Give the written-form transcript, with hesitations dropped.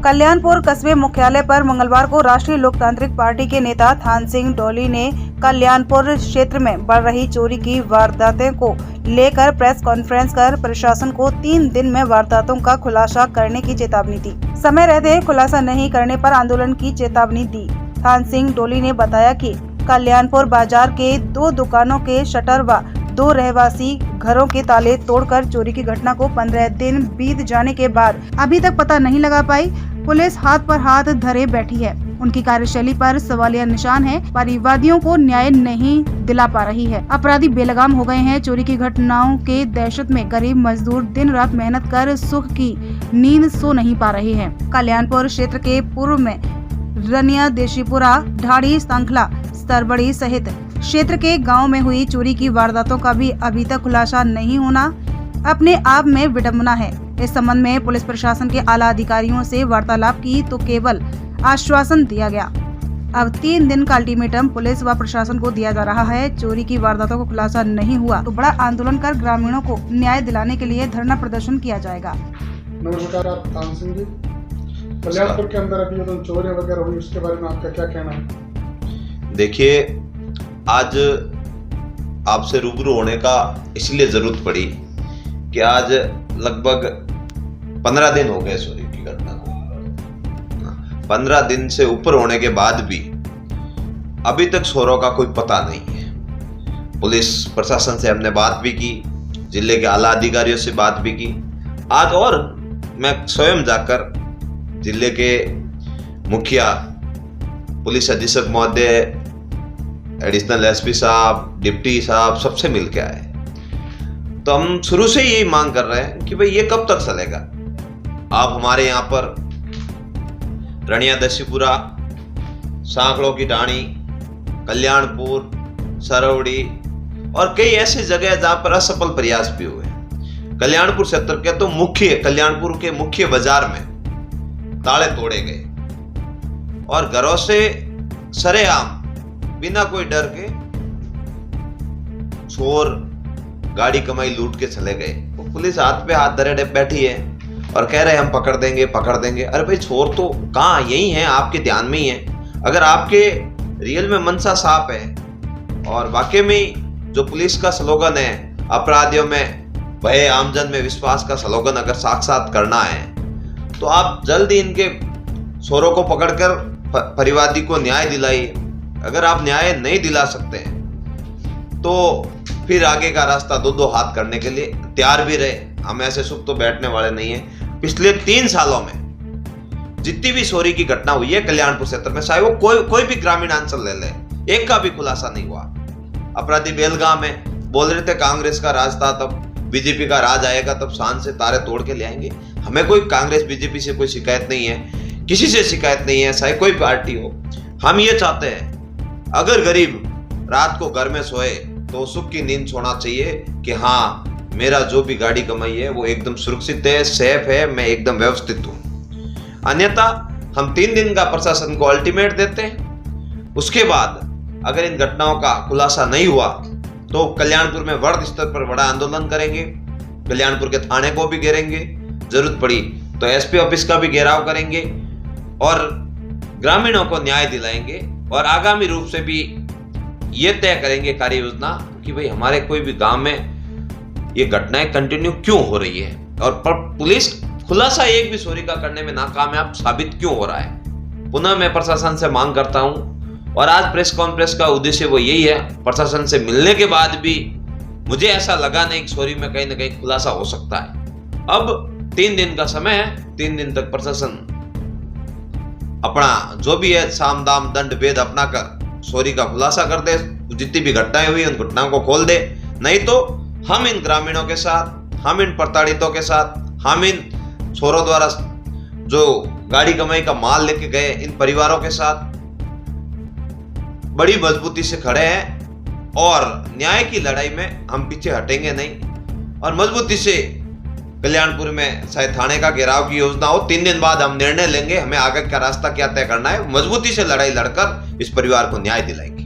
कल्याणपुर कस्बे मुख्यालय पर मंगलवार को राष्ट्रीय लोकतांत्रिक पार्टी के नेता थान सिंह डोली ने कल्याणपुर क्षेत्र में बढ़ रही चोरी की वारदातों को लेकर प्रेस कॉन्फ्रेंस कर प्रशासन को 3 दिन में वारदातों का खुलासा करने की चेतावनी दी। समय रहते खुलासा नहीं करने पर आंदोलन की चेतावनी दी। थान सिंह डोली ने बताया कि कल्याणपुर बाजार के 2 दुकानों के शटर व 2 रहवासी घरों के ताले तोड़कर चोरी की घटना को 15 दिन बीत जाने के बाद अभी तक पता नहीं लगा पाई। पुलिस हाथ पर हाथ धरे बैठी है। उनकी कार्यशैली पर सवालिया निशान है। परिवादियों को न्याय नहीं दिला पा रही है। अपराधी बेलगाम हो गए हैं। चोरी की घटनाओं के दहशत में गरीब मजदूर दिन रात मेहनत कर सुख की नींद सो नहीं पा रहे हैं। कल्याणपुर क्षेत्र के पूर्व में रनिया, देशीपुरा, ढाड़ी, सांखला, स्तरबड़ी सहित क्षेत्र के गांव में हुई चोरी की वारदातों का भी अभी तक खुलासा नहीं होना अपने आप में विडंबना है। इस संबंध में पुलिस प्रशासन के आला अधिकारियों से वार्तालाप की तो केवल आश्वासन दिया गया। अब 3 दिन का अल्टीमेटम पुलिस व प्रशासन को दिया जा रहा है। चोरी की वारदातों का खुलासा नहीं हुआ तो बड़ा आंदोलन कर ग्रामीणों को न्याय दिलाने के लिए धरना प्रदर्शन किया जाएगा। नमस्कार, आप थान सिंह जी। कल्याणपुर के अंदर अभी जो चोरी वगैरह हुई उसके बारे में आपका क्या कहना है? देखिए, आज आपसे रूबरू होने का इसलिए जरूरत पड़ी कि आज लगभग 15 दिन हो गए चोरी की घटना को। 15 दिन से ऊपर होने के बाद भी अभी तक चोरों का कोई पता नहीं है। पुलिस प्रशासन से हमने बात भी की, जिले के आला अधिकारियों से बात भी की। आज और मैं स्वयं जाकर जिले के मुखिया, पुलिस अधीक्षक महोदय, एडिशनल एसपी साहब, डिप्टी साहब सबसे मिल के आए। तो हम शुरू से यही मांग कर रहे हैं कि भाई ये कब तक चलेगा। आप हमारे यहाँ पर रनिया, दशीपुरा, सांकड़ों की ढाणी, कल्याणपुर, सरवड़ी और कई ऐसी जगह जहां पर असफल प्रयास भी हुए। कल्याणपुर क्षेत्र के तो कल्याणपुर के मुख्य बाजार में ताले तोड़े गए और घरों से सरेआम बिना कोई डर के चोर गाड़ी कमाई लूट के चले गए। तो पुलिस हाथ पे हाथ धरे बैठी है और कह रहे हैं हम पकड़ देंगे। अरे भाई, चोर तो कहाँ, यही है, आपके ध्यान में ही है। अगर आपके रियल में मनसा साफ है और वाकई में जो पुलिस का स्लोगन है, अपराधियों में भय, आमजन में विश्वास का स्लोगन अगर साक्षात करना है तो आप जल्दी इनके चोरों को पकड़कर परिवादी को न्याय दिलाइए। अगर आप न्याय नहीं दिला सकते हैं तो फिर आगे का रास्ता 2 हाथ करने के लिए तैयार भी रहे। हम ऐसे सुख तो बैठने वाले नहीं हैं। पिछले 3 सालों में जितनी भी चोरी की घटना हुई है कल्याणपुर क्षेत्र में, चाहे वो कोई भी ग्रामीण अंचल ले ले, एक का भी खुलासा नहीं हुआ। अपराधी बेलगाम में बोल रहे थे कांग्रेस का राज था, तब बीजेपी का राज आएगा तब शान से तारे तोड़ के ले आएंगे। हमें कोई कांग्रेस बीजेपी से कोई शिकायत नहीं है, किसी से शिकायत नहीं है, चाहे कोई पार्टी हो। हम ये चाहते हैं अगर गरीब रात को घर में सोए तो सुख की नींद सोना चाहिए कि हाँ, मेरा जो भी गाड़ी कमाई है वो एकदम सुरक्षित है, सेफ है, मैं एकदम व्यवस्थित हूं। अन्यथा हम 3 दिन का प्रशासन को अल्टीमेट देते हैं। उसके बाद अगर इन घटनाओं का खुलासा नहीं हुआ तो कल्याणपुर में वर्ग स्तर पर बड़ा आंदोलन करेंगे। कल्याणपुर के थाने को भी घेरेंगे, जरूरत पड़ी तो एसपी ऑफिस का भी घेराव करेंगे और ग्रामीणों को न्याय दिलाएंगे। और आगामी रूप से भी ये तय करेंगे कार्य योजना कि भाई हमारे कोई भी गांव में ये घटनाएं कंटिन्यू क्यों हो रही है और पुलिस खुलासा एक भी चोरी का करने में नाकामयाब साबित क्यों हो रहा है। पुनः मैं प्रशासन से मांग करता हूं और आज प्रेस कॉन्फ्रेंस का उद्देश्य वो यही है। प्रशासन से मिलने के बाद भी मुझे ऐसा लगा नहीं कि चोरी में कहीं ना कहीं खुलासा हो सकता है। अब 3 दिन का समय है, 3 दिन तक प्रशासन अपना जो भी है साम दाम दंड भेद अपना कर चोरी का खुलासा कर दे, जितनी भी घटनाएं हुई उन घटनाओं को खोल दे। नहीं तो हम इन ग्रामीणों के साथ, हम इन प्रताड़ितों के साथ, हम इन चोरों द्वारा जो गाड़ी कमाई का माल लेके गए इन परिवारों के साथ बड़ी मजबूती से खड़े हैं और न्याय की लड़ाई में हम पीछे हटेंगे नहीं। और मजबूती से कल्याणपुर में शायद थाने का घेराव की योजना हो, 3 दिन बाद हम निर्णय लेंगे हमें आगे का रास्ता क्या तय करना है। मजबूती से लड़ाई लड़कर इस परिवार को न्याय दिलाएंगे।